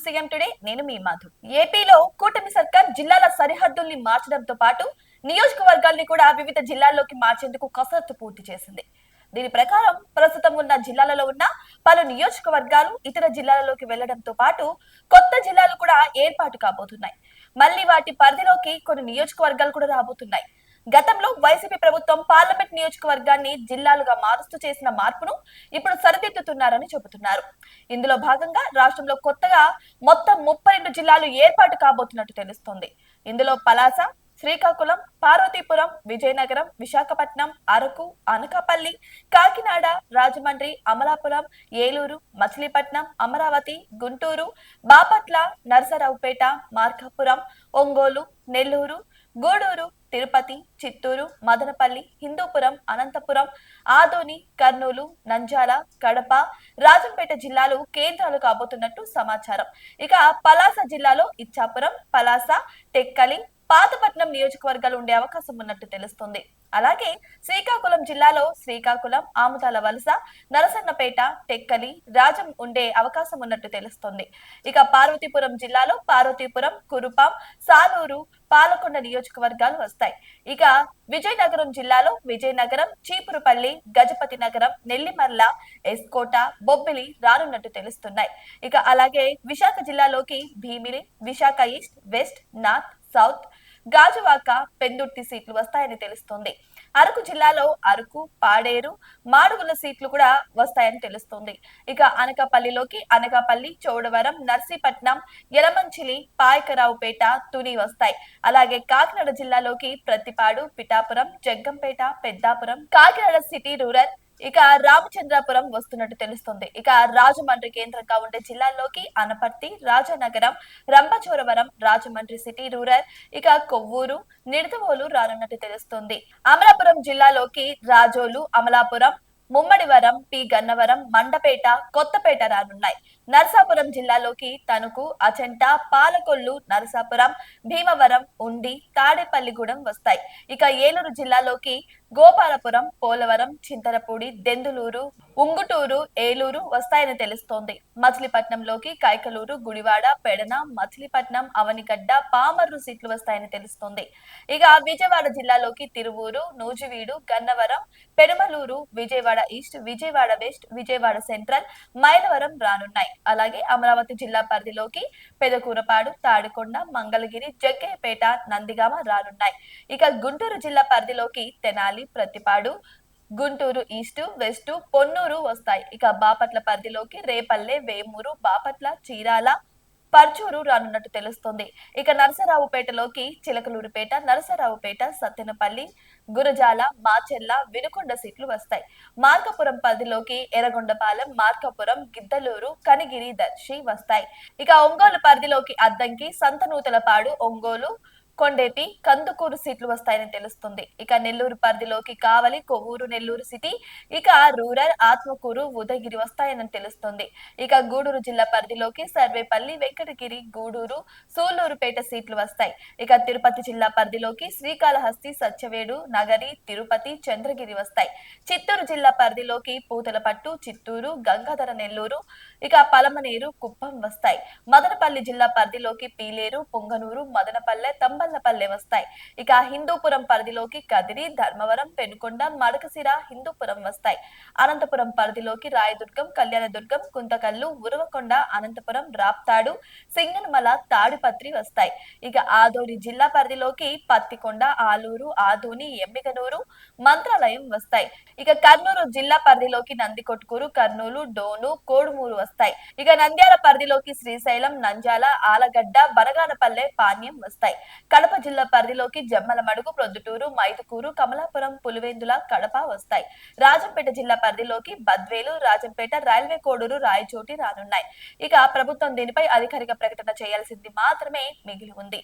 CM today. నేను మీ మధు. ఏపీలో కూటమి సర్కార్ జిల్లాల సరిహద్దుల్ని మార్చడంతో పాటు నియోజకవర్గాల్ని కూడా వివిధ జిల్లాల్లోకి మార్చేందుకు కసరత్తు పూర్తి చేసింది. దీని ప్రకారం ప్రస్తుతం ఉన్న జిల్లాలలో ఉన్న పలు నియోజకవర్గాలు ఇతర జిల్లాలలోకి వెళ్లడంతో పాటు కొత్త జిల్లాలు కూడా ఏర్పాటు కాబోతున్నాయి. మళ్లీ వాటి పరిధిలోకి కొన్ని నియోజకవర్గాలు కూడా రాబోతున్నాయి. గతంలో వైసీపీ ప్రభుత్వం పార్లమెంట్ నియోజకవర్గాన్ని జిల్లాలుగా మారుస్తూ చేసిన మార్పును ఇప్పుడు సరిదిద్దుతున్నారని చెబుతున్నారు. ఇందులో భాగంగా రాష్ట్రంలో కొత్తగా మొత్తం 32 జిల్లాలు ఏర్పాటు కాబోతున్నట్టు తెలుస్తోంది. ఇందులో పలాస, శ్రీకాకుళం, పార్వతీపురం, విజయనగరం, విశాఖపట్నం, అరకు, అనకాపల్లి, కాకినాడ, రాజమండ్రి, అమలాపురం, ఏలూరు, మచిలీపట్నం, అమరావతి, గుంటూరు, బాపట్ల, నరసరావుపేట, మార్కాపురం, ఒంగోలు, నెల్లూరు, గూడూరు, తిరుపతి, చిత్తూరు, మదనపల్లి, హిందూపురం, అనంతపురం, ఆదోని, కర్నూలు, నంద్యాల, కడప, రాజంపేట జిల్లాలు కేంద్రాలు కాబోతున్నట్టు సమాచారం. ఇక పలాస జిల్లాలో ఇచ్చాపురం, పలాస, టెక్కలి, పాతపట్నం నియోజకవర్గాలు ఉండే అవకాశం ఉన్నట్టు తెలుస్తుంది. అలాగే శ్రీకాకుళం జిల్లాలో శ్రీకాకుళం, ఆముదాల వలస, నరసన్నపేట, టెక్కలి, రాజం ఉండే అవకాశం ఉన్నట్టు తెలుస్తుంది. ఇక పార్వతీపురం జిల్లాలో పార్వతీపురం, కురుపాం, సాలూరు, పాలకొండ నియోజకవర్గాలు వస్తాయి. ఇక విజయనగరం జిల్లాలో విజయనగరం, చీపురుపల్లి, గజపతి నగరం, నెల్లిమర్ల, ఎస్కోట, బొబ్బిలి రానున్నట్టు తెలుస్తున్నాయి. ఇక అలాగే విశాఖ జిల్లాలోకి Bheemili, Visakha east, west, north, south, Gajuwaka, Pendurthi సీట్లు వస్తాయని తెలుస్తోంది. అరకు జిల్లాలో అరకు, పాడేరు, మాడుగుల సీట్లు కూడా వస్తాయని తెలుస్తోంది. ఇక అనకాపల్లిలోకి అనకాపల్లి, చౌడవరం, నర్సీపట్నం, యలమంచిలి, పాయకరావుపేట, తుని వస్తాయి. అలాగే కాకినాడ జిల్లాలోకి ప్రతిపాడు, పిఠాపురం, జగ్గంపేట, పెద్దాపురం, కాకినాడ సిటీ రూరల్, ఇక రామచంద్రాపురం వస్తున్నట్టు తెలుస్తుంది. ఇక రాజమండ్రి కేంద్రంగా ఉండే జిల్లాల్లోకి అనపర్తి, రాజనగరం, రంపచోడవరం, రాజమండ్రి సిటీ రూరల్, ఇక కొవ్వూరు, నిడదవోలు రానున్నట్టు తెలుస్తుంది. అమలాపురం జిల్లాలోకి రాజోలు, అమలాపురం, ముమ్మడివరం, పి గన్నవరం, మండపేట, కొత్తపేట రానున్నాయి. నరసాపురం జిల్లాలోకి తణుకు, అచంట, పాలకొల్లు, నరసాపురం, భీమవరం, ఉండి, తాడేపల్లిగూడెం వస్తాయి. ఇక ఏలూరు జిల్లాలోకి గోపాలపురం, పోలవరం, చింతలపూడి, దెందులూరు, ఉంగుటూరు, ఏలూరు వస్తాయని తెలుస్తోంది. మచిలీపట్నంలోకి కైకలూరు, గుడివాడ, పెడన, మచిలీపట్నం, అవనిగడ్డ, పామర్రు సీట్లు వస్తాయని తెలుస్తోంది. ఇక విజయవాడ జిల్లాలోకి Tiruvuru, Nuzvid, Gannavaram, Perumaluru, Vijayawada east, Vijayawada west, Vijayawada central, Mylavaram రానున్నాయి. అలాగే అమరావతి జిల్లా పరిధిలోకి పెదకూరపాడు, తాడికొండ, మంగళగిరి, జగ్గయ్యపేట, నందిగామ రానున్నాయి. ఇక గుంటూరు జిల్లా పరిధిలోకి తెనాలి, ప్రతిపాడు, గుంటూరు ఈస్ట్, వెస్ట్, పొన్నూరు వస్తాయి. ఇక బాపట్ల పరిధిలోకి రేపల్లె, వేమూరు, బాపట్ల, చీరాల, పర్చూరు రానున్నట్టు తెలుస్తోంది. ఇక నరసరావుపేటలోకి చిలకలూరుపేట, నరసరావుపేట, సత్తెనపల్లి, గురజాల, మాచెల్ల, వినుకొండ సీట్లు వస్తాయి. మార్కాపురం పరిధిలోకి ఎర్రగొండపాలెం, మార్కాపురం, గిద్దలూరు, కనిగిరి, దర్శి వస్తాయి. ఇక ఒంగోలు పరిధిలోకి అద్దంకి, సంతనూతలపాడు, ఒంగోలు, కొండేపి, కందుకూరు సీట్లు వస్తాయని తెలుస్తుంది. ఇక నెల్లూరు పరిధిలోకి కావలి, కొవ్వూరు, నెల్లూరు సిటీ, ఇక రూరల్, ఆత్మకూరు, ఉదయగిరి వస్తాయని తెలుస్తుంది. ఇక గూడూరు జిల్లా పరిధిలోకి సర్వేపల్లి, వెంకటగిరి, గూడూరు, సూళ్లూరుపేట సీట్లు వస్తాయి. ఇక తిరుపతి జిల్లా పరిధిలోకి శ్రీకాళహస్తి, సత్యవేడు, నగరి, తిరుపతి, చంద్రగిరి వస్తాయి. చిత్తూరు జిల్లా పరిధిలోకి పూతలపట్టు, చిత్తూరు, గంగాధర నెల్లూరు, ఇక పలమనేరు, కుప్పం వస్తాయి. మదనపల్లి జిల్లా పరిధిలోకి పీలేరు, పొంగనూరు, మదనపల్లె, తంబల్లపల్లె వస్తాయి. ఇక హిందూపురం పరిధిలోకి కదిరి, ధర్మవరం, పెనుకొండ, మడకసిర, హిందూపురం వస్తాయి. అనంతపురం పరిధిలోకి రాయదుర్గం, కళ్యాణదుర్గం, కుంతకల్లు, ఉరవకొండ, అనంతపురం, రాప్తాడు, సింగనమల, తాడిపత్రి వస్తాయి. ఇక ఆదోని జిల్లా పరిధిలోకి పత్తికొండ, ఆలూరు, ఆదోని, ఎమ్మిగనూరు, మంత్రాలయం వస్తాయి. ఇక కర్నూలు జిల్లా పరిధిలోకి నందికొట్కూరు, కర్నూలు, డోను, కోడుమూరు వస్తాయి. ఇక నంద్యాల పరిధిలోకి శ్రీశైలం, నంద్యాల, ఆలగడ్డ, బనగానపల్లె, పాణ్యం వస్తాయి. కడప జిల్లా పరిధిలోకి జమ్మలమడుగు, ప్రొద్దుటూరు, మైదుకూరు, కమలాపురం, పులివెందుల, కడప వస్తాయి. రాజంపేట జిల్లా పరిధిలోకి బద్వేలు, రాజంపేట, రైల్వే కోడూరు, రాయచోటి రానున్నాయి. ఇక ప్రభుత్వం దీనిపై అధికారిక ప్రకటన చేయాల్సింది మాత్రమే మిగిలి ఉంది.